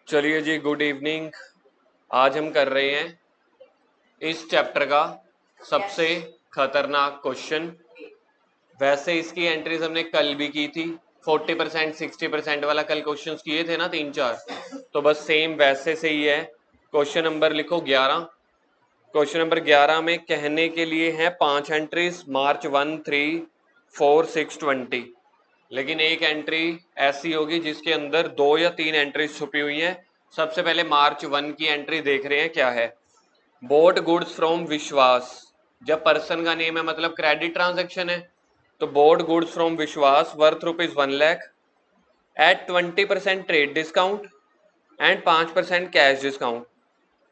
चलिए जी, good evening. आज हम कर रहे हैं इस चैप्टर का सबसे खतरनाक क्वेश्चन। वैसे इसकी एंट्रीज हमने कल भी की थी, 40% 60% वाला कल क्वेश्चंस किए थे ना, 3-4। तो बस सेम वैसे से ही है। क्वेश्चन नंबर लिखो 11। क्वेश्चन नंबर 11 में कहने के लिए है 5 एंट्रीज, मार्च 1, 3, 4, 6, 20। लेकिन एक एंट्री ऐसी होगी जिसके अंदर 2 या 3 एंट्रीज छुपी हुई हैं। सबसे पहले मार्च 1 की एंट्री देख रहे हैं क्या है। बोट गुड्स फ्रॉम विश्वास। जब पर्सन का नेम है मतलब क्रेडिट ट्रांजैक्शन है, तो bought goods from Vishwas worth ₹1,00,000 at 20% trade discount and 5% cash discount,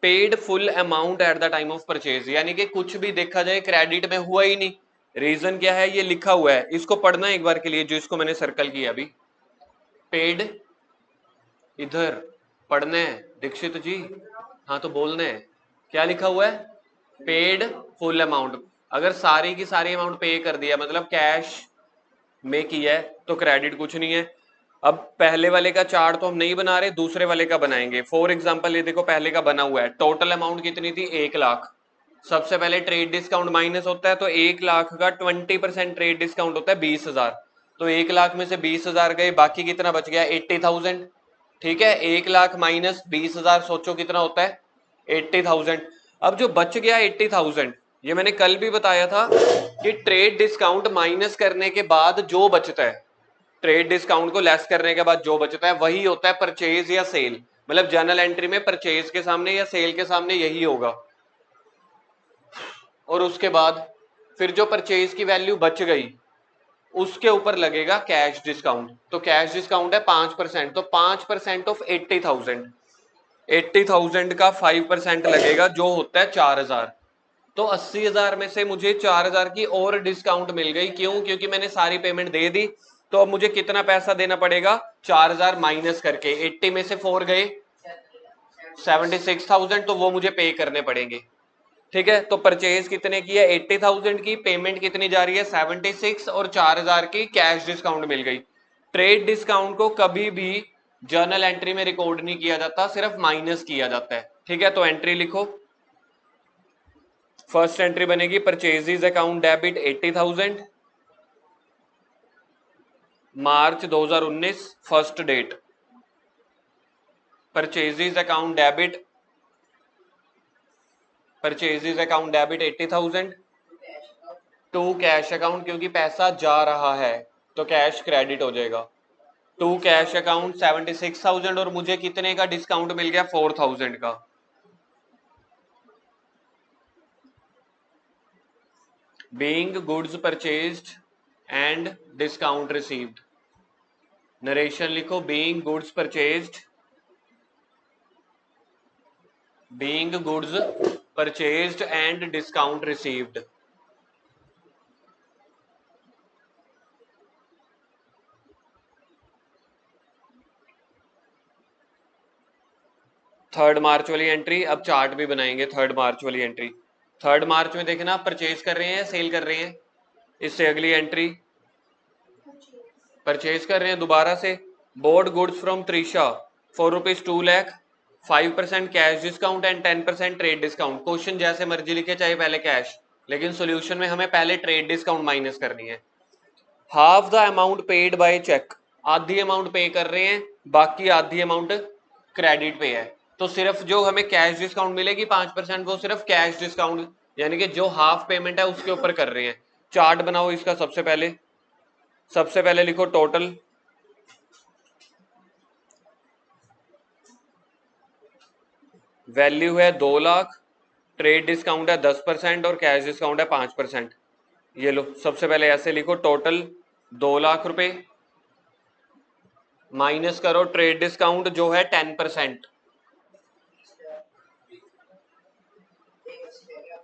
paid full amount at the time of purchase. यानी कि कुछ भी देखा जाए क्रेडिट में हुआ ही नहीं। रीजन क्या है, ये लिखा हुआ है, इसको पढ़ना एक बार के लिए, जो इसको मैंने सर्कल किया अभी। पेड इधर पढ़ना है दीक्षित जी, हाँ तो बोलना है। क्या लिखा हुआ है, पेड फुल अमाउंट। अगर सारी की सारी अमाउंट पे कर दिया मतलब कैश में किया है, तो क्रेडिट कुछ नहीं है। अब पहले वाले का चार्ट तो हम नहीं बना रहे, दूसरे वाले का बनाएंगे। फॉर एग्जांपल ये देखो, पहले का बना हुआ है, टोटल अमाउंट कितनी थी, 1,00,000। सबसे पहले ट्रेड डिस्काउंट माइनस होता है, तो 1,00,000 का 20% ट्रेड डिस्काउंट होता है 20,000। तो 1,00,000 में से 20,000 गए, बाकी कितना बच गया, 80,000। ठीक है, 1,00,000 माइनस 20,000, सोचो कितना होता है, 80,000। अब जो बच गया 80,000, ये मैंने कल भी बताया था कि ट्रेड डिस्काउंट माइनस करने के बाद जो बचता है, ट्रेड डिस्काउंट को लेस करने के बाद जो बचता है वही होता है परचेज या सेल। मतलब जर्नल एंट्री में परचेज के सामने या सेल के सामने यही होगा। और उसके बाद फिर जो परचेज की वैल्यू बच गई उसके ऊपर लगेगा कैश डिस्काउंट। तो कैश डिस्काउंट है 5%, तो 5% ऑफ 80,000, 80,000 का 5% लगेगा जो होता है 4,000। तो 80,000 में से मुझे 4,000 की और डिस्काउंट मिल गई। क्यों? क्योंकि मैंने सारी पेमेंट दे दी। तो अब मुझे कितना पैसा देना पड़ेगा, 4,000 माइनस करके 80 में से 4 गए 76,000, तो वो मुझे पे करने पड़ेंगे। ठीक है, तो परचेज कितने की है, 80,000 की, पेमेंट कितनी जा रही है 76, और 4,000 की कैश डिस्काउंट मिल गई। ट्रेड डिस्काउंट को कभी भी जर्नल एंट्री में रिकॉर्ड नहीं किया जाता, सिर्फ माइनस किया जाता है। ठीक है, तो एंट्री लिखो। फर्स्ट एंट्री बनेगी purchases account debit 80,000, March 2019 first date. Purchases account debit, purchases account debit 80,000 to cash account, क्योंकि पैसा जा रहा है तो कैश क्रेडिट हो जाएगा। टू कैश अकाउंट 76,000, और मुझे कितने का डिस्काउंट मिल गया, 4,000 का। Being goods purchased and discount received. Narration लिखो, being goods purchased, being goods purchased and discount received. Third March वाली एंट्री, अब चार्ट भी बनाएंगे। थर्ड मार्च वाली एंट्री, थर्ड मार्च में देखना परचेज कर रहे हैं सेल कर रहे हैं। इससे अगली एंट्री परचेज कर रहे हैं दोबारा से। Board goods from Trisha for ₹2,00,000, 5% cash discount and 10% trade discount. Question जैसे मर्जी लिखे, चाहे पहले कैश, लेकिन सोल्यूशन में हमें पहले ट्रेड डिस्काउंट माइनस करनी है। Half the amount paid by cheque, आधी अमाउंट पे कर रहे हैं, बाकी आधी अमाउंट क्रेडिट पे है। तो सिर्फ जो हमें कैश डिस्काउंट मिलेगी 5%, वो सिर्फ कैश डिस्काउंट, यानी कि जो हाफ पेमेंट है उसके ऊपर कर रहे हैं। चार्ट बनाओ इसका। सबसे पहले लिखो टोटल, वैल्यू है 2,00,000, ट्रेड डिस्काउंट है 10% और कैश डिस्काउंट है 5%। ये लो, सबसे पहले ऐसे लिखो, टोटल 2,00,000 रुपए, माइनस करो ट्रेड डिस्काउंट जो है 10%,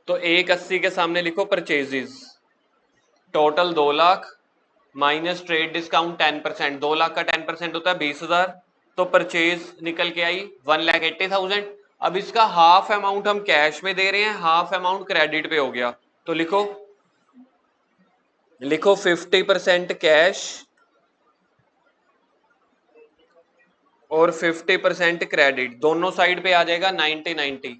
तो 180 के सामने लिखो purchases. Total 2,00,000 minus trade discount 10%, 2,00,000 का 10% होता है 20,000, तो परचेज निकल के आई 1,80,000। अब इसका हाफ अमाउंट हम कैश में दे रहे हैं, हाफ अमाउंट क्रेडिट पे हो गया। तो लिखो 50% कैश, और 50% क्रेडिट, दोनों साइड पे आ जाएगा 90-90।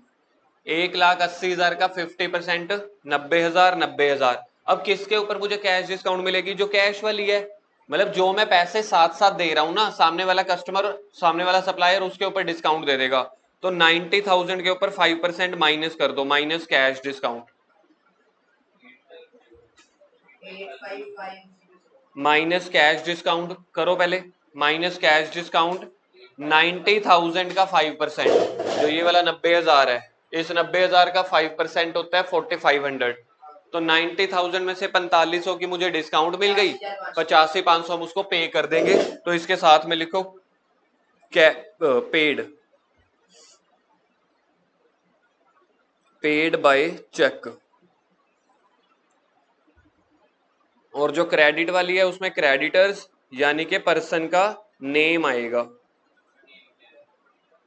1,80,000 का 50%, 90,000 90,000। अब किसके ऊपर मुझे कैश डिस्काउंट मिलेगी? जो कैश वाली है, मतलब जो मैं पैसे साथ साथ दे रहा हूं ना, सामने वाला कस्टमर, सामने वाला सप्लायर उसके ऊपर डिस्काउंट दे देगा। तो 90,000 के ऊपर 5% माइनस कर दो, minus cash discount, minus cash discount करो पहले, माइनस कैश डिस्काउंट 90,000 का 5%, जो ये वाला 90,000 है, इस 90,000 का 5% होता है 4,500। तो 90,000 में से 4500 की मुझे डिस्काउंट मिल गई, 85,500 हम उसको पे कर देंगे। तो इसके साथ में लिखो पेड, पेड बाय चेक। और जो क्रेडिट वाली है उसमें क्रेडिटर्स यानी कि पर्सन का नेम आएगा,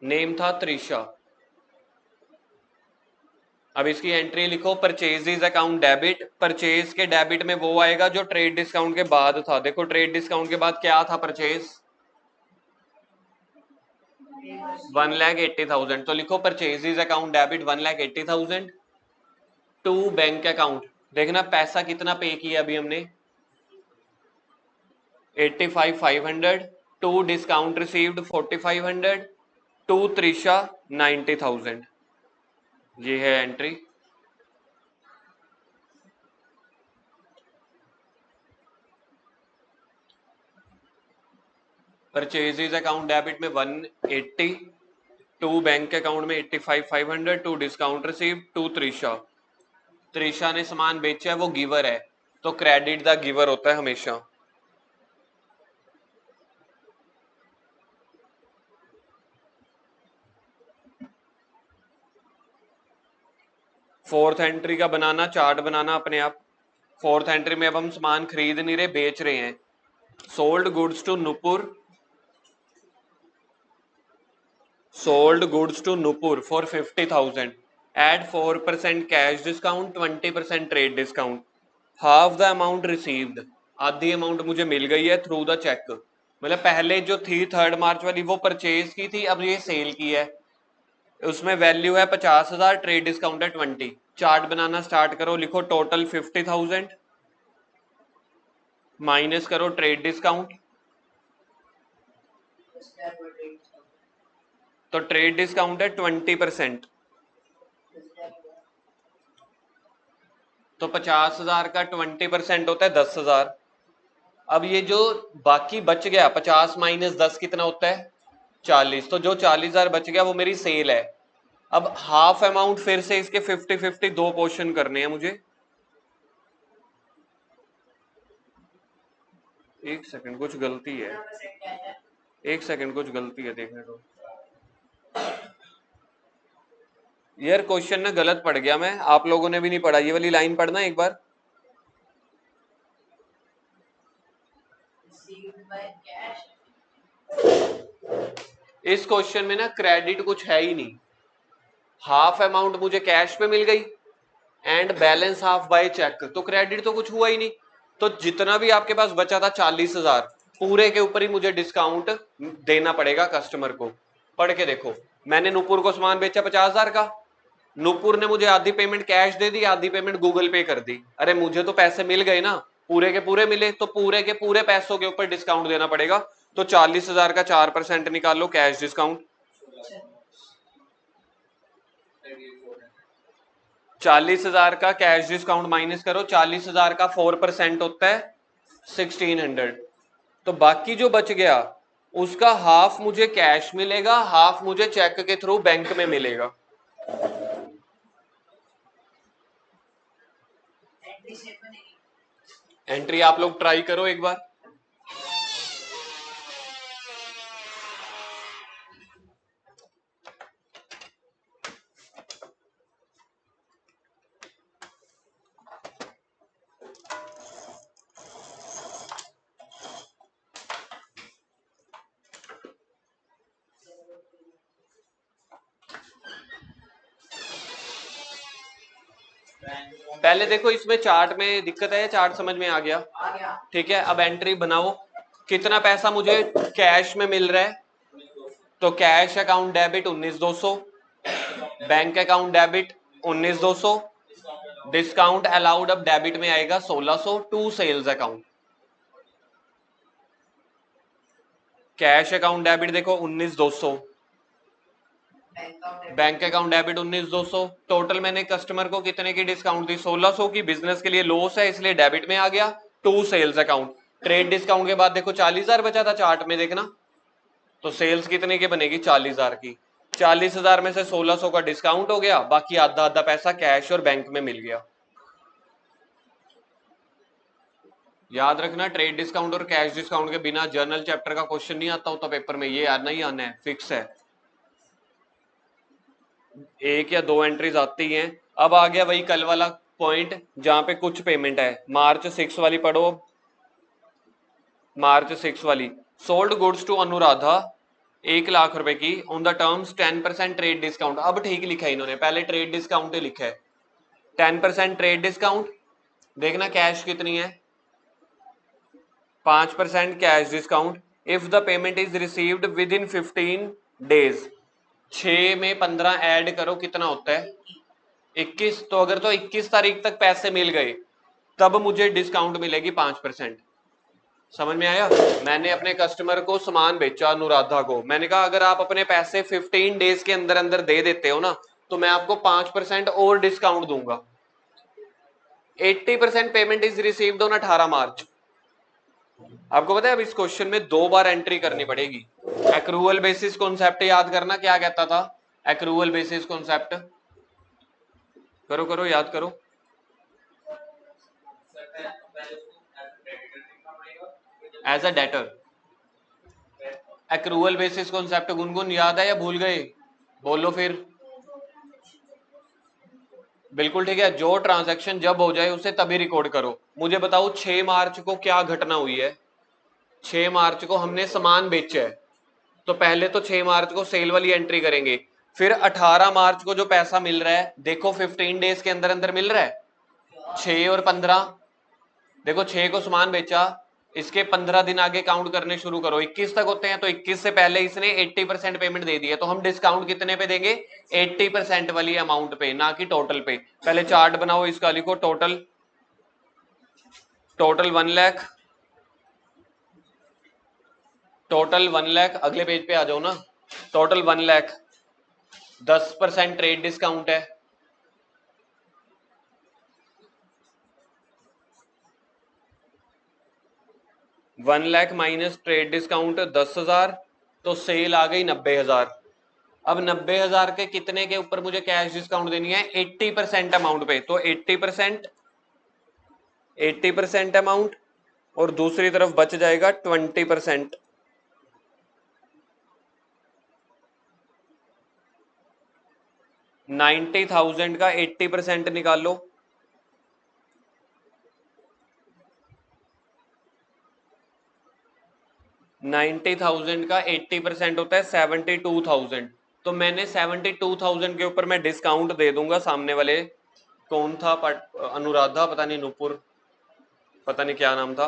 नेम था त्रिशा। अब इसकी एंट्री लिखो, परचेजेज अकाउंट डेबिट, परचेज के डेबिट में वो आएगा जो ट्रेड डिस्काउंट के बाद था। देखो ट्रेड डिस्काउंट के बाद क्या था परचेज, 1,80,000। तो लिखो purchases account debit 1,80,000 to bank account. देखना पैसा कितना पे किया अभी हमने, 85,500 to discount received 4,500 to Trisha 90,000। ये है एंट्री। परचेजेज अकाउंट डेबिट में 180 टू बैंक अकाउंट में 85,500 to discount receive to Trisha. Trisha ने सामान बेचा है, वो गिवर है, तो क्रेडिट द गिवर होता है हमेशा। फोर्थ एंट्री का बनाना, चार्ट बनाना अपने आप। फोर्थ एंट्री में अब हम सामान खरीद नहीं रहे, बेच रहे हैं। Sold goods to Nupur, sold goods to Nupur for 50,000 at 4% cash discount, 20% trade discount, half the amount received, आधी अमाउंट मुझे मिल गई है थ्रू द चेक। मतलब पहले जो थी 3 मार्च वाली वो परचेज की थी, अब ये सेल की है, उसमें वैल्यू है 50,000, ट्रेड डिस्काउंट है 20। चार्ट बनाना स्टार्ट करो, लिखो टोटल 50,000 माइनस करो ट्रेड डिस्काउंट, तो ट्रेड डिस्काउंट है 20%, तो 50,000 का 20% होता है 10,000। अब ये जो बाकी बच गया 50 माइनस 10 कितना होता है 40, तो जो 40,000 बच गया वो मेरी सेल है। अब हाफ अमाउंट फिर से इसके 50-50 दो पोर्शन करने हैं मुझे। एक सेकंड कुछ गलती है, एक सेकंड कुछ गलती है, देखने दो यार, क्वेश्चन ना गलत पढ़ गया मैं, आप लोगों ने भी नहीं पढ़ा, ये वाली लाइन पढ़ना एक बार। इस क्वेश्चन में ना क्रेडिट कुछ है ही नहीं, हाफ अमाउंट मुझे कैश पे मिल गई and balance half by cheque, तो क्रेडिट तो कुछ हुआ ही नहीं। तो जितना भी आपके पास बचा था 40,000, पूरे के ऊपर ही मुझे डिस्काउंट देना पड़ेगा कस्टमर को। पढ़ के देखो, मैंने नुपुर को सामान बेचा 50,000 का, नुपुर ने मुझे आधी पेमेंट कैश दे दी, आधी पेमेंट गूगल पे कर दी। अरे मुझे तो पैसे मिल गए ना, पूरे के पूरे मिले, तो पूरे के पूरे पैसों के ऊपर डिस्काउंट देना पड़ेगा। तो 40,000 का 4% निकालो कैश डिस्काउंट, 40,000 का कैश डिस्काउंट माइनस करो, 40,000 का 4% होता है 1,600। तो बाकी जो बच गया उसका हाफ मुझे कैश मिलेगा, हाफ मुझे चेक के थ्रू बैंक में मिलेगा। एंट्री आप लोग ट्राई करो एक बार। पहले देखो इसमें चार्ट में दिक्कत है या चार्ट समझ में आ गया? ठीक है, अब एंट्री बनाओ, कितना पैसा मुझे कैश में मिल रहा है, तो cash account debit 19,200, bank account debit 19,200, discount allowed अब डेबिट में आएगा 1,600 to sales account. Cash account debit देखो 19,200, बैंक अकाउंट डेबिट 19,200, टोटल मैंने कस्टमर को कितने की डिस्काउंट दी, 1,600 की। बिजनेस के लिए लॉस है इसलिए डेबिट में आ गया to sales account. Trade discount के बाद देखो 40,000 बचा था, चार्ट में देखना। तो सेल्स कितने की बनेगी, 40,000 की। 40,000 में से 1,600 का डिस्काउंट हो गया, बाकी आधा आधा पैसा कैश और बैंक में मिल गया। याद रखना, ट्रेड डिस्काउंट और कैश डिस्काउंट के बिना जर्नल चैप्टर का क्वेश्चन नहीं आता होता पेपर में, ये आना ही आना है, फिक्स है। एक या दो एंट्रीज आती हैं। अब आ गया वही कल वाला पॉइंट जहां पे कुछ पेमेंट है। मार्च 6 वाली पढ़ो, मार्च 6 वाली। सोल्ड गुड्स टू अनुराधा 1,00,000 रुपए की on the terms 10% trade discount. अब ठीक लिखा है इन्होंने, पहले ट्रेड डिस्काउंट ही लिखा है। 10% ट्रेड डिस्काउंट, देखना कैश कितनी है, 5% cash discount. If the payment is received with in 15 days, 6 में 15 ऐड करो कितना होता है, 21। तो अगर तो 21 तारीख तक पैसे मिल गए तब मुझे डिस्काउंट मिलेगी 5%। समझ में आया। मैंने अपने कस्टमर को सामान बेचा अनुराधा को, मैंने कहा अगर आप अपने पैसे 15 डेज के अंदर अंदर दे देते हो ना तो मैं आपको 5% और डिस्काउंट दूंगा। 80% पेमेंट इज रिसीव्ड ऑन 18 मार्च। आपको पता है अब इस क्वेश्चन में 2 बार एंट्री करनी पड़ेगी। एक्रूअल बेसिस कॉन्सेप्ट याद करना, क्या कहता था एक्रूअल बेसिस कॉन्सेप्ट, करो करो याद करो। As a debtor, accrual basis concept Gungun याद है या भूल गए, बोलो फिर। बिल्कुल ठीक है, जो ट्रांजैक्शन जब हो जाए उसे तभी रिकॉर्ड करो। मुझे बताओ 6 मार्च को क्या घटना हुई है। 6 मार्च को हमने सामान बेचा है, तो पहले तो 6 मार्च को सेल वाली एंट्री करेंगे, फिर 18 मार्च को जो पैसा मिल रहा है देखो 15 डेज के अंदर अंदर मिल रहा है, 6 और 15। देखो 6 को सामान बेचा, इसके 15 दिन आगे काउंट करने शुरू करो, 21 तक होते हैं, तो 21 से पहले इसने 80% पेमेंट दे दी है, तो हम डिस्काउंट कितने पे देंगे, 80% वाली अमाउंट पे, ना कि टोटल पे। पहले चार्ट बनाओ, इसका लिखो total, total 1 lakh, total 1 lakh. अगले पेज पे आ जाओ ना, टोटल 1 लाख, 10% ट्रेड डिस्काउंट है, one lakh minus trade discount 10,000, तो सेल आ गई 90,000। अब 90,000 के कितने के ऊपर मुझे कैश डिस्काउंट देनी है, 80% अमाउंट पे, तो 80% अमाउंट, और दूसरी तरफ बच जाएगा 20%। 90,000 का 80% निकालो, 90,000 का 80% होता है 72,000। तो मैंने 72,000 के ऊपर मैं डिस्काउंट दे दूंगा सामने वाले, कौन था, अनुराधा, पता नहीं नुपुर, पता नहीं क्या नाम था,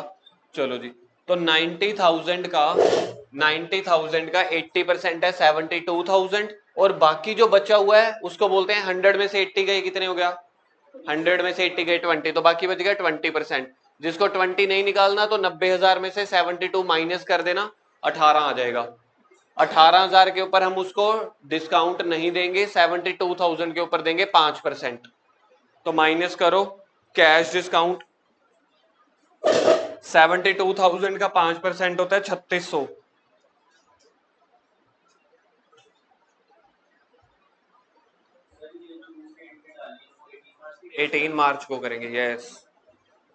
चलो जी। तो 90,000 का 80% है 72,000, और बाकी जो बचा हुआ है उसको बोलते हैं 100 में से 80 गए, कितने हो गया, 100 में से 80 गए 20, तो बाकी बच गया 20%। जिसको 20 नहीं निकालना तो 90,000 में से 72 माइनस कर देना, 18 आ जाएगा। 18,000 के ऊपर हम उसको डिस्काउंट नहीं देंगे, 72,000 के ऊपर देंगे 5%। तो माइनस करो कैश डिस्काउंट, 72,000 का 5% होता है 3,600। 18 मार्च को करेंगे, यस।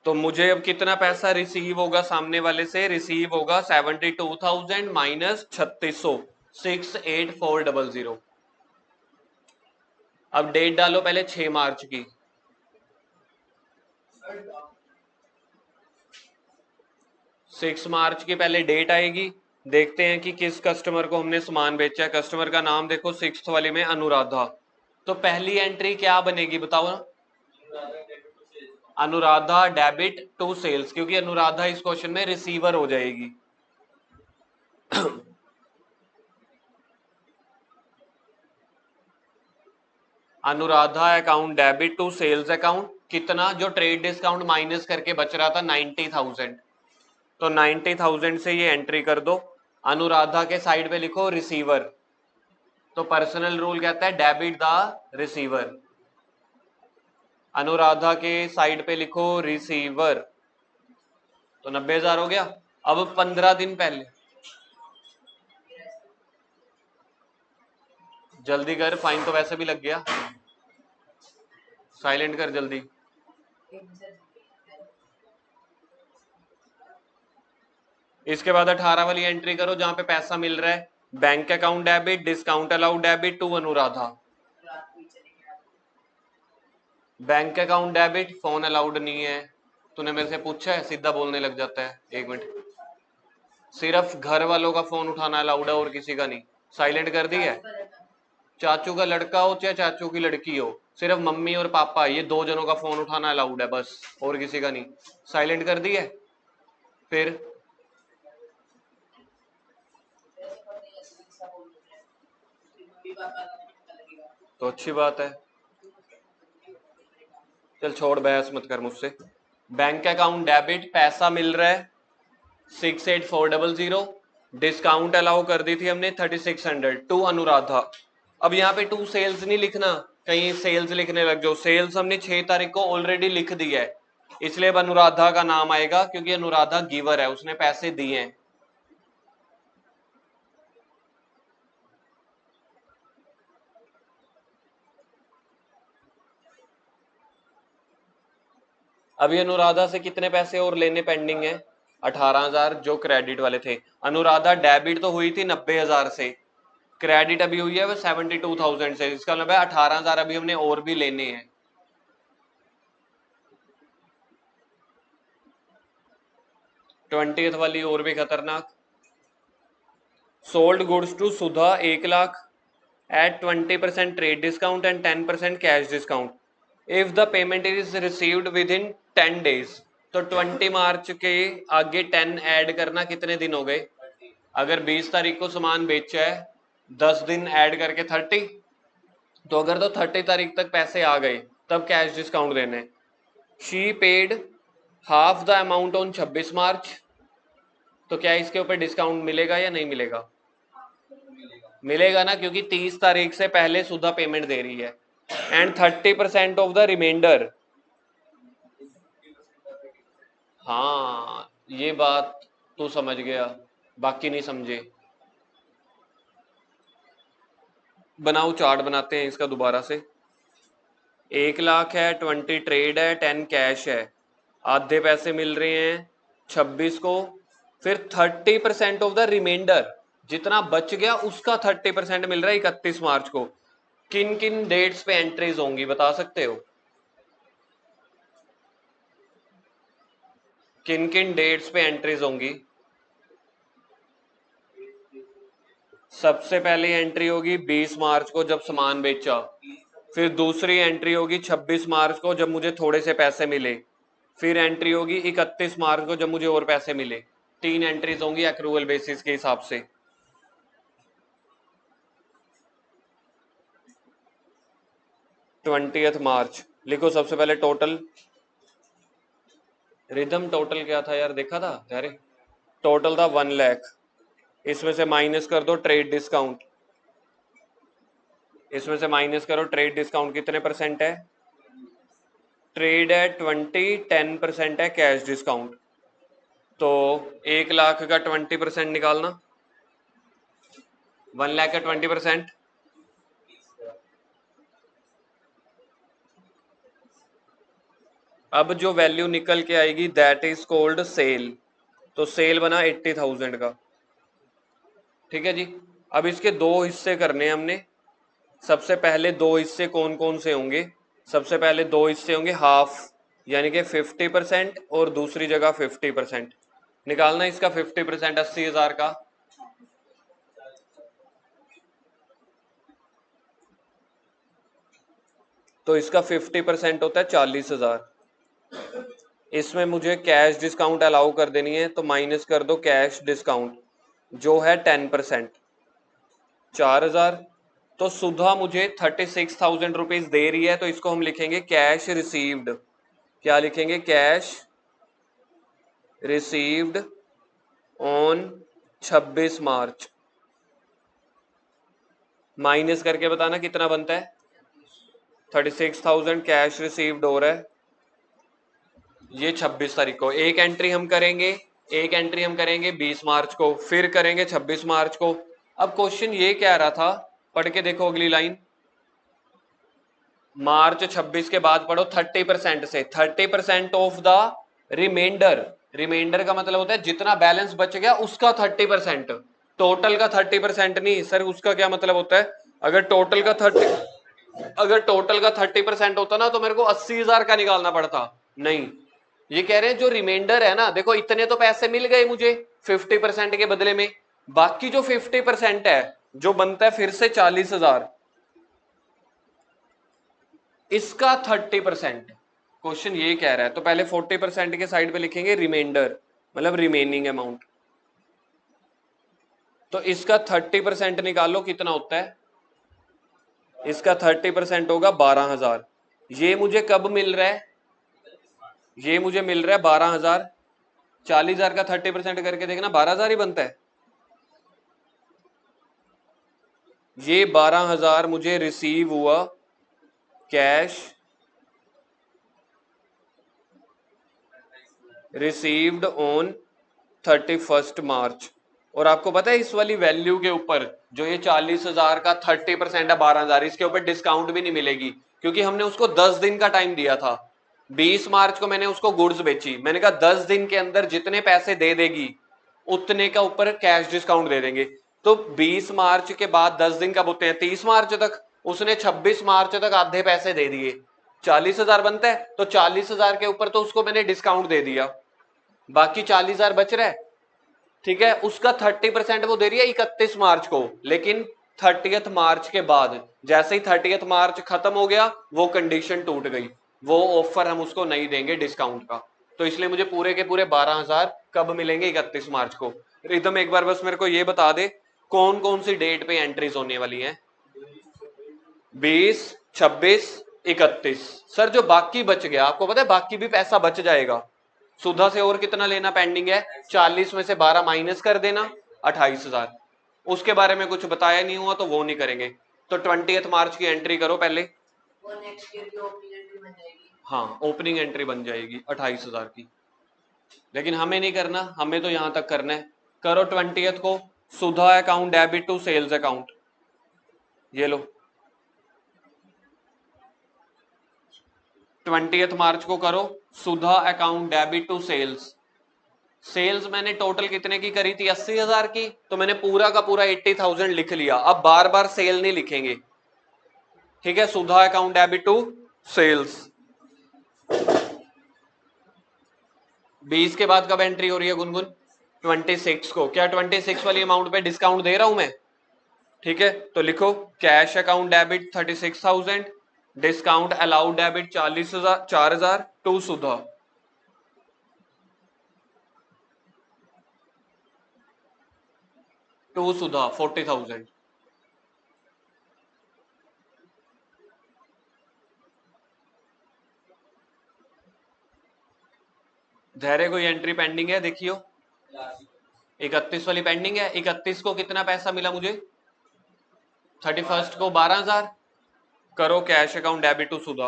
तो मुझे अब कितना पैसा रिसीव होगा सामने वाले से, रिसीव होगा 72,000 माइनस 3,600, 68400। अब डेट डालो पहले 6 मार्च की, 6 मार्च की पहले डेट आएगी। देखते हैं कि किस कस्टमर को हमने सामान बेचा है। कस्टमर का नाम देखो 6th वाली में अनुराधा। तो पहली एंट्री क्या बनेगी बताओ ना, अनुराधा डेबिट टू सेल्स, क्योंकि अनुराधा इस क्वेश्चन में रिसीवर हो जाएगी। Anuradha account debit to sales account, कितना, जो ट्रेड डिस्काउंट माइनस करके बच रहा था 90,000, तो 90,000 से ये एंट्री कर दो। अनुराधा के साइड पे लिखो रिसीवर, तो पर्सनल रूल कहता है डेबिट द रिसीवर। अनुराधा के साइड पे लिखो रिसीवर, तो 90,000 हो गया। अब 15 दिन पहले, जल्दी कर, फाइन तो वैसे भी लग गया, साइलेंट कर जल्दी। इसके बाद 18 वाली एंट्री करो जहां पे पैसा मिल रहा है, bank account debit, discount allowed debit to Anuradha. Bank account debit, phone allowed नहीं है, तूने मेरे से पूछा है, सीधा बोलने लग जाता है। एक मिनट, सिर्फ घर वालों का फोन उठाना अलाउड है और किसी का नहीं। साइलेंट कर दी है। चाचू का लड़का हो चाहे चाचू की लड़की हो, सिर्फ मम्मी और पापा, ये दो जनों का फोन उठाना अलाउड है बस, और किसी का नहीं। साइलेंट कर दी है। फिर तो अच्छी बात है, चल छोड़, बहस मत कर मुझसे। बैंक अकाउंट डेबिट, पैसा मिल रहा है 68,400, डिस्काउंट अलाउ कर दी थी हमने 3600 टू अनुराधा। अब यहाँ पे टू सेल्स नहीं लिखना, कहीं सेल्स लिखने लग जाओ। सेल्स हमने 6 तारीख को ऑलरेडी लिख दिया है, इसलिए अब अनुराधा का नाम आएगा, क्योंकि अनुराधा गिवर है, उसने पैसे दिए हैं। अभी अनुराधा से कितने पैसे और लेने पेंडिंग है? 18,000 जो क्रेडिट वाले थे। अनुराधा डेबिट तो हुई थी 90,000 से, क्रेडिट अभी हुई है वो 72,000 से, इसका मतलब है 18,000 अभी हमने और भी लेने हैं। ट्वेंटी वाली और भी खतरनाक, sold goods to Sudha 1 lakh at 20% trade discount and 10% cash discount if the payment is received within 10 days। तो 20 मार्च के आगे 10 ऐड करना, कितने दिन हो गए? अगर 20 तारीख को सामान बेचा है, 10 दिन ऐड करके 30, तो अगर तो 30 तारीख तक पैसे आ गए तब कैश डिस्काउंट देने। She paid half the amount on 26 मार्च, तो क्या इसके ऊपर डिस्काउंट मिलेगा या नहीं मिलेगा? मिलेगा ना, क्योंकि 30 तारीख से पहले सुधा पेमेंट दे रही है। एंड 30% ऑफ द रिमाइंडर, हाँ ये बात तू समझ गया, बाकी नहीं समझे। बनाओ चार्ट, बनाते हैं इसका दोबारा से। 1 लाख है, 20 ट्रेड है, 10 कैश है, आधे पैसे मिल रहे हैं 26 को, फिर 30% ऑफ द रिमाइंडर, जितना बच गया उसका 30% मिल रहा है 31 मार्च को। किन किन डेट्स पे एंट्रीज होंगी बता सकते हो? किन किन डेट्स पे एंट्रीज होंगी? सबसे पहली एंट्री होगी 20 मार्च को जब सामान बेचा, फिर दूसरी एंट्री होगी 26 मार्च को जब मुझे थोड़े से पैसे मिले, फिर एंट्री होगी 31 मार्च को जब मुझे और पैसे मिले। 3 एंट्रीज होंगी एक्रूवल बेसिस के हिसाब से। 20 मार्च लिखो सबसे पहले टोटल। रिदम टोटल क्या था यार, देखा था? अरे टोटल था 1 लाख, इसमें से माइनस कर दो ट्रेड डिस्काउंट, इसमें से माइनस करो ट्रेड डिस्काउंट, कितने परसेंट है? ट्रेड है 20, 10% है कैश डिस्काउंट, तो 1 लाख का 20% निकालना, 1 लाख का 20%, अब जो वैल्यू निकल के आएगी दैट इज कॉल्ड सेल, तो सेल बना 80,000 का। ठीक है जी। अब इसके दो हिस्से करने हैं हमने। सबसे पहले दो हिस्से कौन कौन से होंगे? सबसे पहले दो हिस्से होंगे हाफ, यानी कि 50%, और दूसरी जगह 50%। निकालना इसका 50%, 80,000 का, तो इसका 50% होता है 40,000। इसमें मुझे कैश डिस्काउंट अलाउ कर देनी है, तो माइनस कर दो कैश डिस्काउंट जो है 10%, 4,000। तो सुधा मुझे 36,000 रुपीज दे रही है, तो इसको हम लिखेंगे कैश रिसीव्ड। क्या लिखेंगे? Cash received on 26 March. Minus करके बताना कितना बनता है। 36,000 कैश रिसीव्ड हो रहा है ये 26 तारीख को। एक एंट्री हम करेंगे 20 मार्च को, फिर करेंगे 26 मार्च को। अब क्वेश्चन ये कह रहा था, पढ़ के देखो अगली लाइन। मार्च 26 के बाद पढ़ो 30% से, 30% ऑफ द रिमाइंडर। रिमाइंडर का मतलब होता है जितना बैलेंस बच गया उसका 30%। टोटल का 30% नहीं सर, उसका क्या मतलब होता है? अगर टोटल का 30% होता ना तो मेरे को 80,000 का निकालना पड़ता। नहीं, ये कह रहे हैं जो रिमाइंडर है ना, देखो इतने तो पैसे मिल गए मुझे 50% के बदले में, बाकी जो 50% है जो बनता है फिर से 40,000, इसका 30%। क्वेश्चन ये कह रहा है, तो पहले 40% के साइड पे लिखेंगे रिमाइंडर, मतलब रिमेनिंग अमाउंट। तो इसका 30% निकालो कितना होता है। इसका 30% होगा 12,000। ये मुझे कब मिल रहा है? ये मुझे मिल रहा है 12,000। 40,000 का 30% करके देखना 12,000 ही बनता है। ये 12,000 मुझे रिसीव हुआ कैश रिसीव्ड ऑन 31 मार्च। और आपको पता है इस वाली वैल्यू के ऊपर जो ये 40,000 का 30% है 12,000, इसके ऊपर डिस्काउंट भी नहीं मिलेगी, क्योंकि हमने उसको 10 दिन का टाइम दिया था। 20 मार्च को मैंने उसको गुड्स बेची, मैंने कहा 10 दिन के अंदर जितने पैसे दे देगी उतने का ऊपर कैश डिस्काउंट दे देंगे। तो 20 मार्च के बाद 10 दिन कब होते हैं? 30 मार्च तक। उसने 26 मार्च तक आधे पैसे दे दिए, 40,000 बनता है। तो 40,000 के ऊपर तो उसको मैंने डिस्काउंट दे दिया, बाकी 40,000 बच रहा है। ठीक है, उसका 30% वो दे रही है 31 मार्च को, लेकिन 30th मार्च के बाद जैसे ही 30th मार्च खत्म हो गया वो कंडीशन टूट गई, वो ऑफर हम उसको नहीं देंगे डिस्काउंट का। तो इसलिए मुझे पूरे के पूरे 12,000 कब मिलेंगे? 31 मार्च को। रिदम एक बार बस मेरे को ये बता दे कौन कौन सी डेट पे एंट्रीज होने वाली हैं। 20, 26, 31। सर जो बाकी बच गया, आपको पता है बाकी भी पैसा बच जाएगा। सुधा से और कितना लेना पेंडिंग है? 40 में से 12 माइनस कर देना, 28,000। उसके बारे में कुछ बताया नहीं हुआ तो वो नहीं करेंगे। तो 20th मार्च की एंट्री करो पहले। वो नेक्स्ट ईयर की ओपनिंग एंट्री बन जाएगी। हाँ, ओपनिंग एंट्री बन जाएगी 28,000 की, लेकिन हमें नहीं करना, हमें तो यहां तक करना है। करो 20th को। Sudha account debit to sales account, ये लो 20th मार्च को करो Sudha account debit to sales. Sales मैंने टोटल कितने की करी थी? 80,000 की, तो मैंने पूरा का पूरा 80,000 लिख लिया। अब बार बार सेल नहीं लिखेंगे, ठीक है। सुधा अकाउंट डेबिट टू सेल्स। 20 के बाद कब एंट्री हो रही है गुनगुन? 26 को। क्या 26 वाली अमाउंट पे डिस्काउंट दे रहा हूं मैं? ठीक है, तो लिखो cash account debit 36,000, discount allowed debit 40,000, 4,000 to Sudha. To Sudha 40,000। धैर्य कोई एंट्री पेंडिंग है? देखियो 31 वाली पेंडिंग है। 31 को कितना पैसा मिला मुझे? 31 को 12,000। करो कैश अकाउंट डेबिट टू सुधा।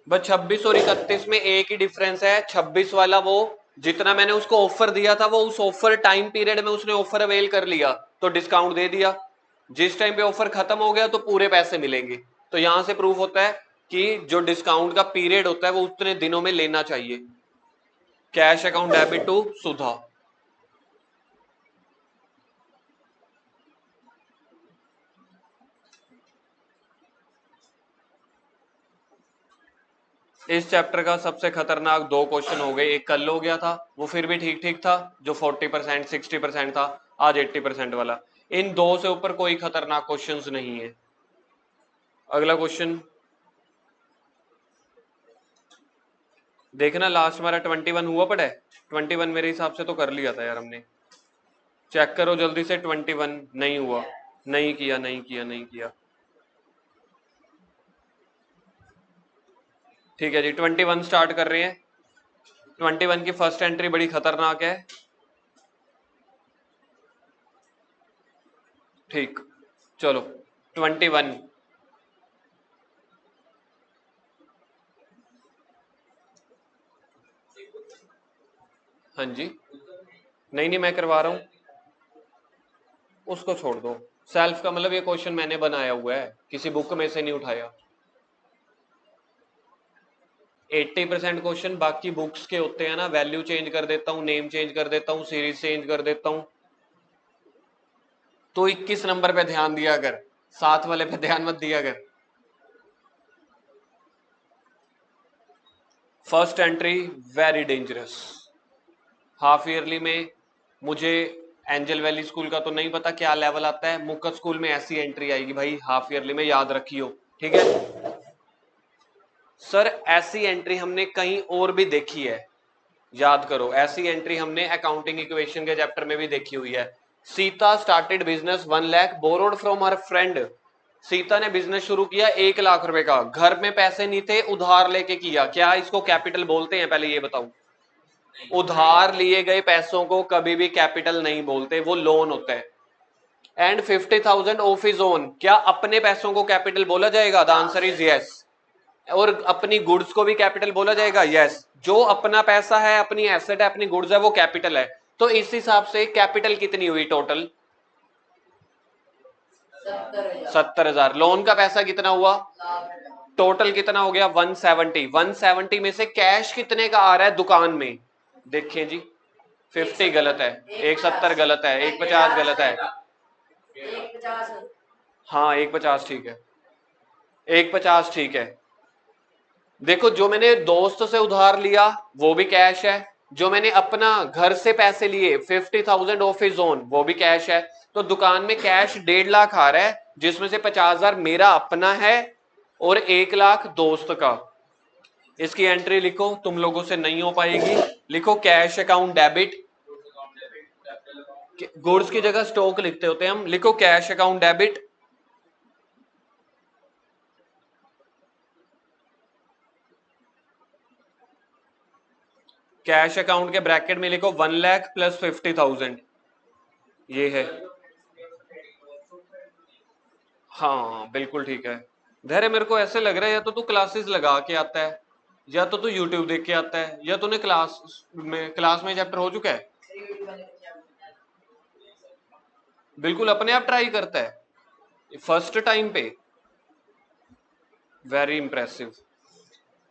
बस 26 और 31 में एक ही डिफरेंस है, 26 वाला वो जितना मैंने उसको ऑफर दिया था वो उस ऑफर टाइम पीरियड में उसने ऑफर अवेल कर लिया तो डिस्काउंट दे दिया। जिस टाइम पे ऑफर खत्म हो गया तो पूरे पैसे मिलेंगे। तो यहां से प्रूफ होता है कि जो डिस्काउंट का पीरियड होता है वो उतने दिनों में लेना चाहिए। कैश अकाउंट डेबिट टू सुधा। इस चैप्टर का सबसे खतरनाक 2 क्वेश्चन हो गए। एक कल हो गया था, वो फिर भी ठीक ठीक था, जो 40% 60% था। आज 80% वाला। इन 2 से ऊपर कोई खतरनाक क्वेश्चंस नहीं है। अगला क्वेश्चन देखना, लास्ट हमारा 21 हुआ पड़ा है। 21 मेरे हिसाब से तो कर लिया था यार हमने। चेक करो जल्दी से, 21 नहीं हुआ। नहीं किया, नहीं किया, नहीं किया। ठीक है जी, 21 स्टार्ट कर रहे हैं। 21 की फर्स्ट एंट्री बड़ी खतरनाक है। ठीक, चलो 21। हाँ जी, नहीं नहीं मैं करवा रहा हूँ, उसको छोड़ दो। सेल्फ का मतलब ये क्वेश्चन मैंने बनाया हुआ है, किसी बुक में से नहीं उठाया। 80% क्वेश्चन बाकी बुक्स के होते हैं ना, वैल्यू चेंज कर देता हूँ, नेम चेंज कर देता हूँ, सीरीज चेंज कर देता हूँ। तो 21 नंबर पे ध्यान दिया कर, 7 वाले पे ध्यान मत दिया कर। First entry very dangerous. Half yearly में मुझे एंजल वैली स्कूल का तो नहीं पता क्या लेवल आता है, मुक्कत स्कूल में ऐसी एंट्री आएगी भाई हाफ ईयरली में, याद रखियो। ठीक है सर, ऐसी एंट्री हमने कहीं और भी देखी है, याद करो। ऐसी एंट्री हमने अकाउंटिंग इक्वेशन के चैप्टर में भी देखी हुई है। Sita started business 1 lakh, borrowed from her friend. Sita ने बिजनेस शुरू किया 1 लाख रुपए का, घर में पैसे नहीं थे, उधार लेके किया। क्या इसको कैपिटल बोलते हैं, पहले ये बताओ। उधार लिए गए पैसों को कभी भी कैपिटल नहीं बोलते, वो लोन होता है। एंड 50,000 ऑफ हिज ओन, क्या अपने पैसों को कैपिटल बोला जाएगा? The answer is yes. और अपनी गुड्स को भी कैपिटल बोला जाएगा? यस। जो अपना पैसा है, अपनी एसेट है, अपनी गुड्स है, वो कैपिटल है। तो इस हिसाब से कैपिटल कितनी हुई टोटल? 70,000। लोन का पैसा कितना हुआ? टोटल कितना हो गया? 170। 170 में से कैश कितने का आ रहा है दुकान में? देखिए जी, 50 गलत है, 170 गलत है, 150 गलत है। हाँ 150 ठीक है, 150 ठीक है। देखो, जो मैंने दोस्त से उधार लिया वो भी कैश है, जो मैंने अपना घर से पैसे लिए 50,000 ऑफ हिज ओन, वो भी कैश है। तो दुकान में कैश 1.5 लाख आ रहा है, जिसमें से 50,000 मेरा अपना है और 1 लाख दोस्त का। इसकी एंट्री लिखो, तुम लोगों से नहीं हो पाएगी। लिखो कैश अकाउंट डेबिट, गुड्स की जगह स्टॉक लिखते होते हैं हम। लिखो cash account debit, cash account के ब्रैकेट में लिखो 1 लाख प्लस 50,000, ये है। हाँ बिल्कुल ठीक है। धैर्य, मेरे को ऐसे लग रहा है या तो तू क्लासेस लगा के आता है, या तो तू यूट्यूब देख के आता है, या तूने क्लास में चैप्टर हो चुका है। बिल्कुल अपने आप ट्राई करता है फर्स्ट टाइम पे, very impressive.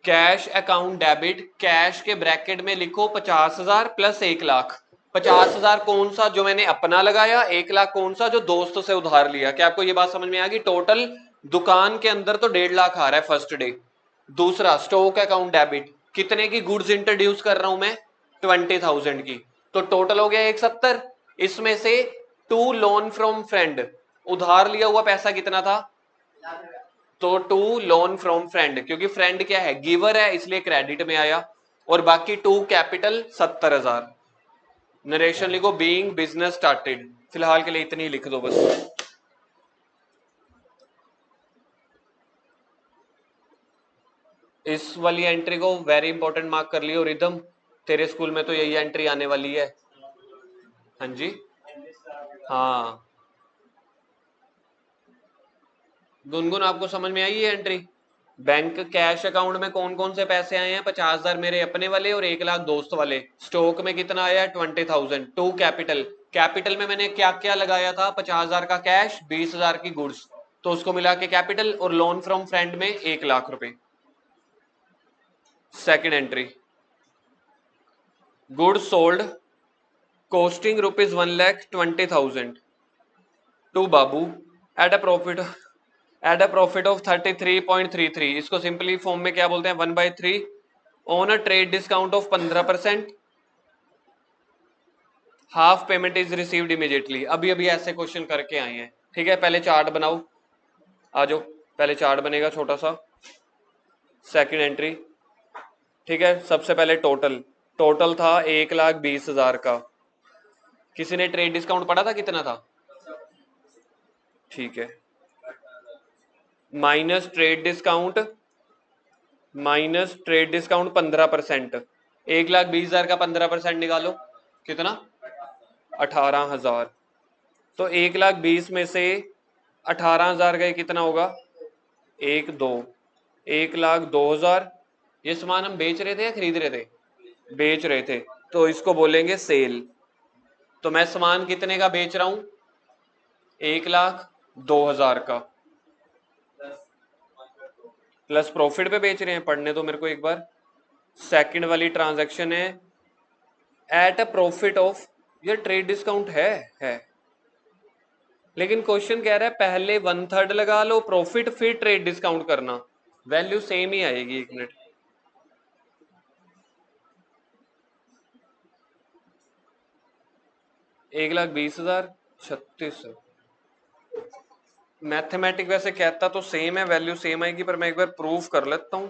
Cash account debit, cash के ब्रैकेट में लिखो 50,000 प्लस 1 लाख। 50,000 कौन सा? जो मैंने अपना लगाया। 1 लाख कौन सा? जो दोस्त से उधार लिया। क्या आपको ये बात समझ में आ गई? टोटल दुकान के अंदर तो 1.5 लाख आ रहा है फर्स्ट डे। दूसरा स्टॉक अकाउंट डेबिट, कितने की गुड्स इंट्रोड्यूस कर रहा हूं मैं? 20,000 की। तो टोटल हो गया 170। इसमें से 2 लोन फ्रॉम फ्रेंड, उधार लिया हुआ पैसा कितना था? तो 2 लोन फ्रॉम फ्रेंड, क्योंकि फ्रेंड क्या है? गिवर है, इसलिए क्रेडिट में आया। और बाकी 2 कैपिटल 70,000। नरेशन लिखो बीइंग बिजनेस स्टार्टेड, फिलहाल के लिए इतनी लिख दो बस। इस वाली एंट्री को वेरी इंपॉर्टेंट मार्क कर लियो। रिदम, तेरे स्कूल में तो यही एंट्री आने वाली है। हाँ जी, हाँ गुनगुन, आपको समझ में आई ये एंट्री? बैंक कैश अकाउंट में कौन कौन से पैसे आए हैं? 50,000 मेरे अपने वाले और 1 लाख दोस्त वाले। स्टॉक में कितना आया है? 20,000। 2 कैपिटल, कैपिटल में मैंने क्या क्या लगाया था? 50,000 का कैश, 20,000 की गुड्स, तो उसको मिला के कैपिटल। और लोन फ्रॉम फ्रेंड में 1 लाख रुपए। Second entry, goods sold costing ₹1,20,000 to Babu at a profit of 33.33। इसको सिंपली फॉर्म में क्या बोलते हैं? 1/3 on a trade discount of 15%। Half payment is received immediately. अभी अभी ऐसे क्वेश्चन करके आए हैं। ठीक है, पहले चार्ट बनाओ, आ जाओ। पहले चार्ट बनेगा छोटा सा। सेकंड एंट्री, ठीक है। सबसे पहले टोटल था 1,20,000 का। किसी ने ट्रेड डिस्काउंट पढ़ा था? कितना था? ठीक है, माइनस ट्रेड डिस्काउंट, 15%। 1,20,000 का 15% निकालो, कितना? 18,000। तो 1,20,000 में से 18,000 का कितना होगा? 1,02,000। ये सामान हम बेच रहे थे या खरीद रहे थे? बेच रहे थे, तो इसको बोलेंगे सेल। तो मैं सामान कितने का बेच रहा हूं? 1,02,000 का, प्लस प्रॉफिट पे बेच रहे हैं। पढ़ने दो मेरे को एक बार। सेकंड वाली ट्रांजैक्शन है एट अ प्रॉफिट ऑफ, ये ट्रेड डिस्काउंट है, लेकिन क्वेश्चन कह रहा है पहले 1/3 लगा लो प्रॉफिट, फिर ट्रेड डिस्काउंट करना, वैल्यू सेम ही आएगी। 1 मिनट, एक लाख 20,000, 36। मैथमेटिक वैसे कहता तो सेम है, वैल्यू सेम आएगी, पर मैं एक बार प्रूफ कर लेता हूं।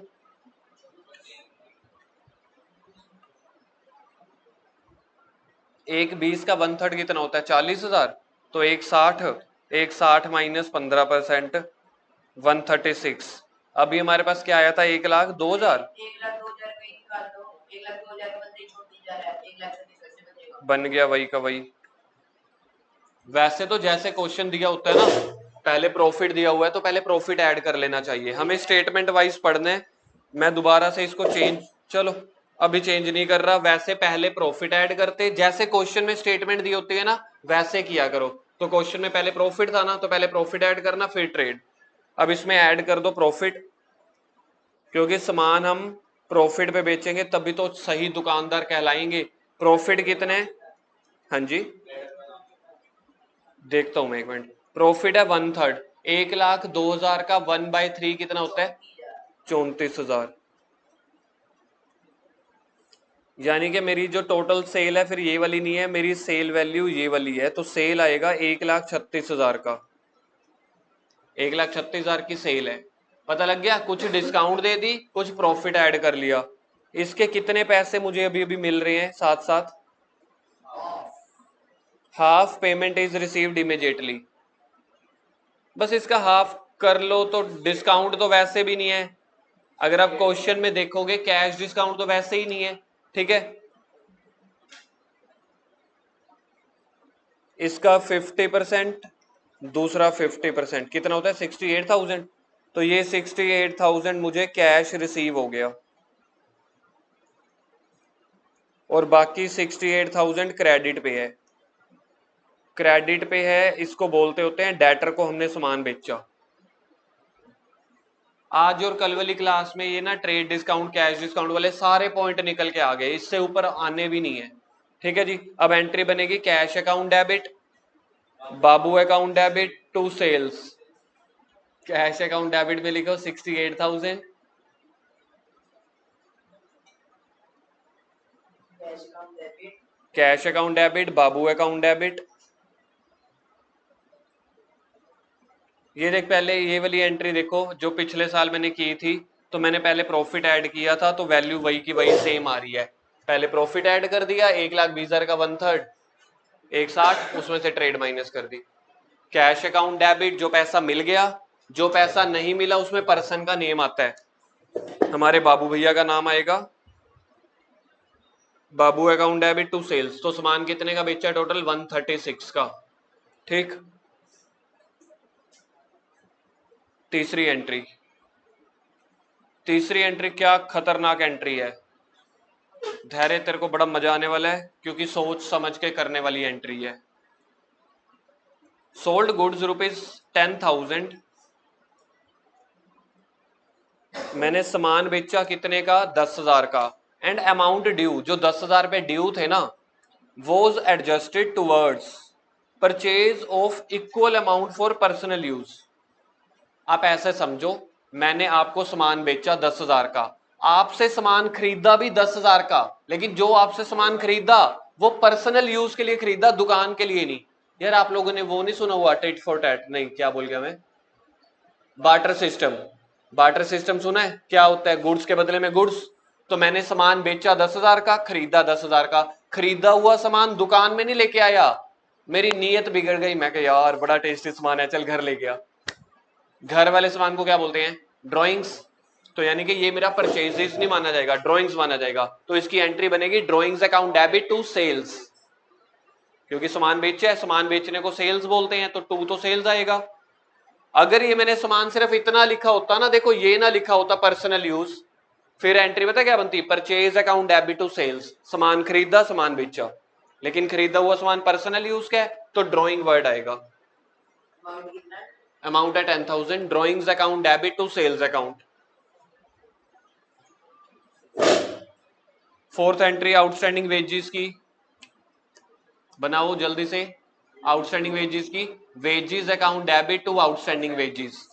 एक 20 का 1/3 कितना होता है? 40,000। तो 1,60 माइनस 15%, 136। अभी हमारे पास क्या आया था? 1,02,000। बन गया वही का वही। वैसे तो जैसे क्वेश्चन दिया होता है ना, पहले प्रॉफिट दिया हुआ है तो पहले प्रॉफिट ऐड कर लेना चाहिए। हमें स्टेटमेंट वाइज पढ़ना है। मैं दोबारा से इसको चेंज, चलो अभी चेंज नहीं कर रहा। वैसे पहले प्रॉफिट ऐड करते, जैसे क्वेश्चन में स्टेटमेंट दी होती है ना, वैसे किया करो। तो क्वेश्चन में पहले प्रॉफिट था ना, तो पहले प्रॉफिट ऐड करना फिर ट्रेड। अब इसमें ऐड कर दो प्रॉफिट, क्योंकि सामान हम प्रॉफिट पे बेचेंगे तभी तो सही दुकानदार कहलाएंगे। प्रॉफिट कितने? हाँ जी, देखता हूं मैं एक मिनट। प्रॉफिट है 1/3, 1,02,000 का 1/3 कितना होता है? 34,000। यानी कि मेरी जो टोटल सेल है फिर ये वाली नहीं है, मेरी सेल वैल्यू ये वाली है। तो सेल आएगा 1,36,000 का, 1,36,000 की सेल है। पता लग गया? कुछ डिस्काउंट दे दी, कुछ प्रॉफिट ऐड कर लिया। इसके कितने पैसे मुझे अभी अभी मिल रहे हैं साथ साथ? Half payment is received immediately. बस इसका हाफ कर लो, तो डिस्काउंट तो वैसे भी नहीं है। अगर आप क्वेश्चन में देखोगे कैश डिस्काउंट तो वैसे ही नहीं है, ठीक है। इसका 50%, दूसरा 50%, कितना होता है? 68,000। तो ये 68,000 मुझे कैश रिसीव हो गया, और बाकी 68,000 क्रेडिट पे है। क्रेडिट पे है, इसको बोलते होते हैं डेटर को हमने सामान बेचा। आज और कल वाली क्लास में ये ना ट्रेड डिस्काउंट, कैश डिस्काउंट वाले सारे पॉइंट निकल के आ गए, इससे ऊपर आने भी नहीं है, ठीक है जी। अब एंट्री बनेगी cash account debit, Babu account debit to sales. Cash account debit में लिखो 68,000, cash account debit, Babu account debit. ये देख, पहले ये वाली एंट्री देखो जो पिछले साल मैंने की थी, तो मैंने पहले प्रॉफिट ऐड किया था, तो वैल्यू वही की वही सेम आ रही है। पहले प्रॉफिट ऐड कर दिया, 1,20,000 का 1/3, 1,60, उसमें से ट्रेड माइनस कर दी। कैश अकाउंट डेबिट, जो पैसा मिल गया, जो पैसा नहीं मिला उसमें पर्सन का नेम आता है, हमारे बाबू भैया का नाम आएगा। बाबू अकाउंट डेबिट टू सेल्स, तो सामान कितने का बेचा? टोटल 136 का, ठीक। तीसरी एंट्री, तीसरी एंट्री क्या खतरनाक एंट्री है। धैर्य, तेरे को बड़ा मजा आने वाला है, क्योंकि सोच समझ के करने वाली एंट्री है। सोल्ड गुड्स ₹10,000, मैंने सामान बेचा कितने का? 10,000 का। एंड अमाउंट ड्यू, जो 10,000 पे ड्यू थे ना, was adjusted towards purchase of equal amount for personal use. आप ऐसे समझो, मैंने आपको सामान बेचा 10,000 का, आपसे सामान खरीदा भी 10,000 का, लेकिन जो आपसे सामान खरीदा वो पर्सनल यूज के लिए खरीदा, दुकान के लिए नहीं। यार आप लोगों ने वो नहीं सुना हुआ, टिट फॉर टैट, नहीं क्या बोल गया मैं, बार्टर सिस्टम। बार्टर सिस्टम सुना है? क्या होता है? गुड्स के बदले में गुड्स। तो मैंने सामान बेचा 10,000 का, खरीदा 10,000 का। खरीदा हुआ सामान दुकान में नहीं लेके आया, मेरी नीयत बिगड़ गई, मैं कहा यार बड़ा टेस्टी सामान है, चल घर ले गया। घर वाले सामान को क्या बोलते हैं? ड्रॉइंग्स। तो यानी कि ये मेरा परचेजेस नहीं माना जाएगा, ड्रॉइंग्स माना जाएगा। तो इसकी एंट्री बनेगी drawings account debit to sales, क्योंकि सामान बेचा है, सामान बेचने को सेल्स बोलते हैं, तो टू तो सेल्स आएगा। अगर ये मैंने सामान सिर्फ इतना लिखा होता ना, देखो ये ना लिखा होता पर्सनल यूज, फिर एंट्री पता क्या बनती? Purchase account debit to sales, सामान खरीदा सामान बेचा। लेकिन खरीदा हुआ सामान पर्सनल यूज का है, तो ड्रॉइंग वर्ड आएगा। अमाउंट है 10,000, drawings account debit to sales account. Fourth entry outstanding wages की, बनाओ जल्दी से। आउटस्टैंडिंग वेजेस की, wages account debit to outstanding wages.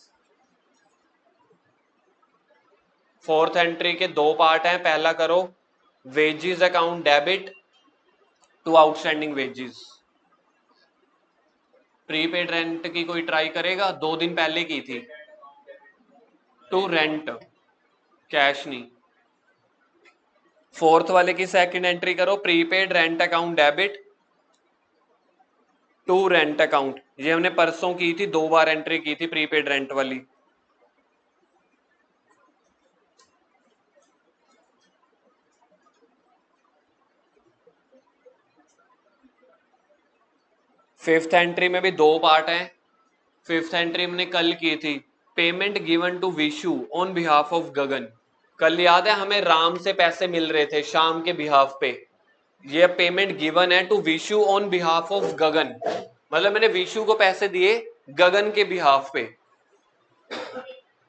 Fourth entry के दो पार्ट हैं, पहला करो wages account debit to outstanding wages. Prepaid rent की कोई ट्राई करेगा? 2 दिन पहले की थी। टू रेंट, कैश नहीं। फोर्थ वाले की सेकंड एंट्री करो, prepaid rent account debit to rent account. ये हमने परसों की थी, 2 बार एंट्री की थी प्रीपेड रेंट वाली। फिफ्थ एंट्री में भी 2 पार्ट हैं। फिफ्थ एंट्री हमने कल की थी, payment given to Vishu on behalf of Gagan. कल याद है हमें राम से पैसे मिल रहे थे शाम के बिहाफ पे, ये पेमेंट गिवन है to Vishu on behalf of Gagan, मतलब मैंने विशु को पैसे दिए गगन के बिहाफ पे।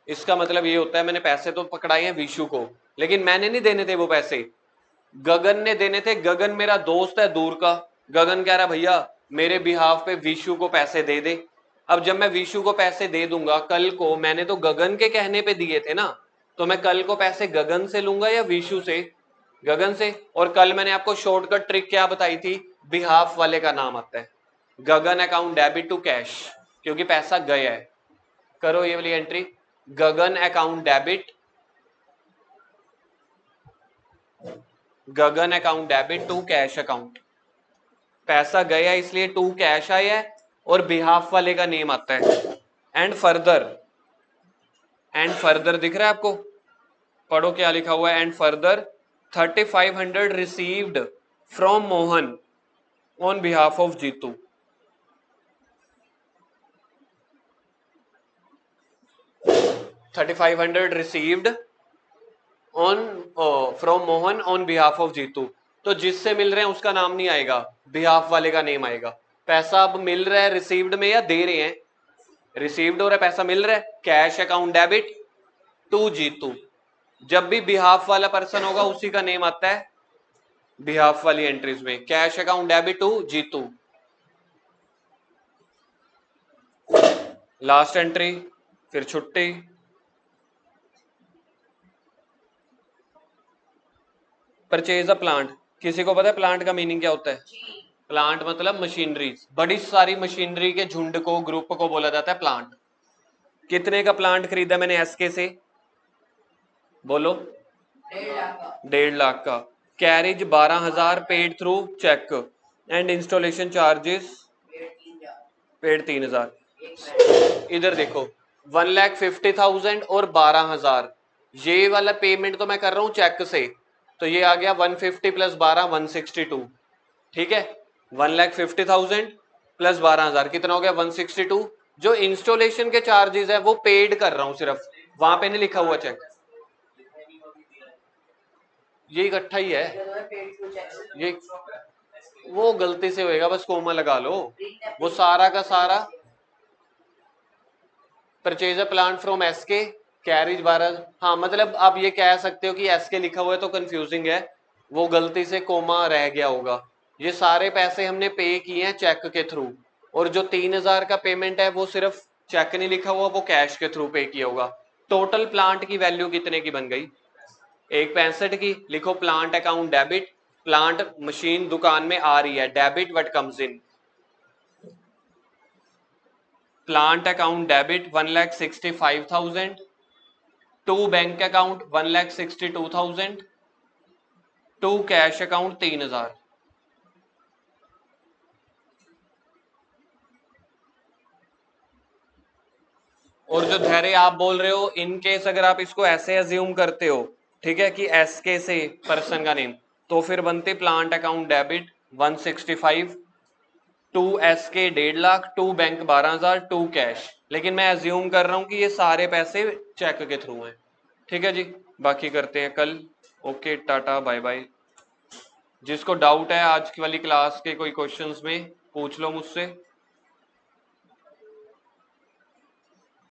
इसका मतलब ये होता है मैंने पैसे तो पकड़ाए हैं विशु को, लेकिन मैंने नहीं देने थे वो पैसे, गगन ने देने थे। गगन मेरा दोस्त है दूर का, गगन कह रहा भैया मेरे बिहाफ पे विशु को पैसे दे दे। अब जब मैं विशु को पैसे दे दूंगा कल को, मैंने तो गगन के कहने पे दिए थे ना, तो मैं कल को पैसे गगन से लूंगा या विशु से? गगन से। और कल मैंने आपको शॉर्टकट ट्रिक क्या बताई थी? बिहाफ वाले का नाम आता है Gagan account debit to cash, क्योंकि पैसा गया है। करो ये वाली entry, Gagan account debit, Gagan account debit to cash account. पैसा गया इसलिए टू कैश आया है और बिहाफ वाले का नेम आता है। एंड फर्दर, एंड फर्दर दिख रहा है आपको? पढ़ो क्या लिखा हुआ है। And further 3500 received from Mohan on behalf of Jitu. $3500 received on from Mohan on behalf of Jitu. तो जिससे मिल रहे हैं उसका नाम नहीं आएगा, बिहाफ वाले का नेम आएगा। पैसा अब मिल रहा है रिसीव्ड में या दे रहे हैं? रिसीव्ड हो रहा है, पैसा मिल रहा है। Cash account debit to Jitu. जब भी बिहाफ वाला पर्सन होगा उसी का नेम आता है बिहाफ वाली एंट्रीज में। Cash account debit to Jitu. Last entry, फिर छुट्टी। परचेज अ प्लांट, किसी को पता है प्लांट का मीनिंग क्या होता है? प्लांट मतलब मशीनरी, बड़ी सारी मशीनरी के झुंड को, ग्रुप को बोला जाता है प्लांट। कितने का प्लांट खरीदा मैंने एसके से? बोलो। 1.5 लाख का। Carriage 12,000, paid through cheque, and installation charges paid 3,000। इधर देखो 1,50,000 और 12,000, ये वाला पेमेंट तो मैं कर रहा हूं चेक से, तो ये आ गया 150 प्लस 12 162। ठीक है, 1,50,000 प्लस 12,000 कितना हो गया? 162। जो इंस्टॉलेशन के चार्जेस है वो पेड कर रहा हूं सिर्फ, वहां पे नहीं लिखा हुआ चेक, ये इकट्ठा ही है। ये वो गलती से होएगा, बस कोमा लगा लो। वो सारा का सारा purchase a plant from SK, carriage 12। हाँ मतलब आप ये कह सकते हो कि एसके लिखा हुआ है तो कंफ्यूजिंग है, वो गलती से कोमा रह गया होगा। ये सारे पैसे हमने पे किए हैं चेक के थ्रू, और जो 3,000 का पेमेंट है वो सिर्फ चेक नहीं लिखा हुआ, वो कैश के थ्रू पे किया होगा। टोटल प्लांट की वैल्यू कितने की बन गई? 1,65 की। लिखो plant account debit, plant machine दुकान में आ रही है, debit what comes in. Plant account debit 1,65,000, to bank account 1,62,000, to cash account 3,000। और जो धैर्य आप बोल रहे हो, इन केस अगर आप इसको ऐसे एज्यूम करते हो, ठीक है, कि एस के से पर्सन का नेम, तो फिर बनते प्लांट अकाउंट डेबिट 165, 2 एस के 1.5 लाख, 2 बैंक 12,000, 2 कैश। लेकिन मैं एज्यूम कर रहा हूं कि ये सारे पैसे चेक के थ्रू हैं। ठीक है जी, बाकी करते हैं कल। Okay, tata bye bye. जिसको डाउट है आज की वाली क्लास के कोई क्वेश्चंस में, पूछ लो मुझसे।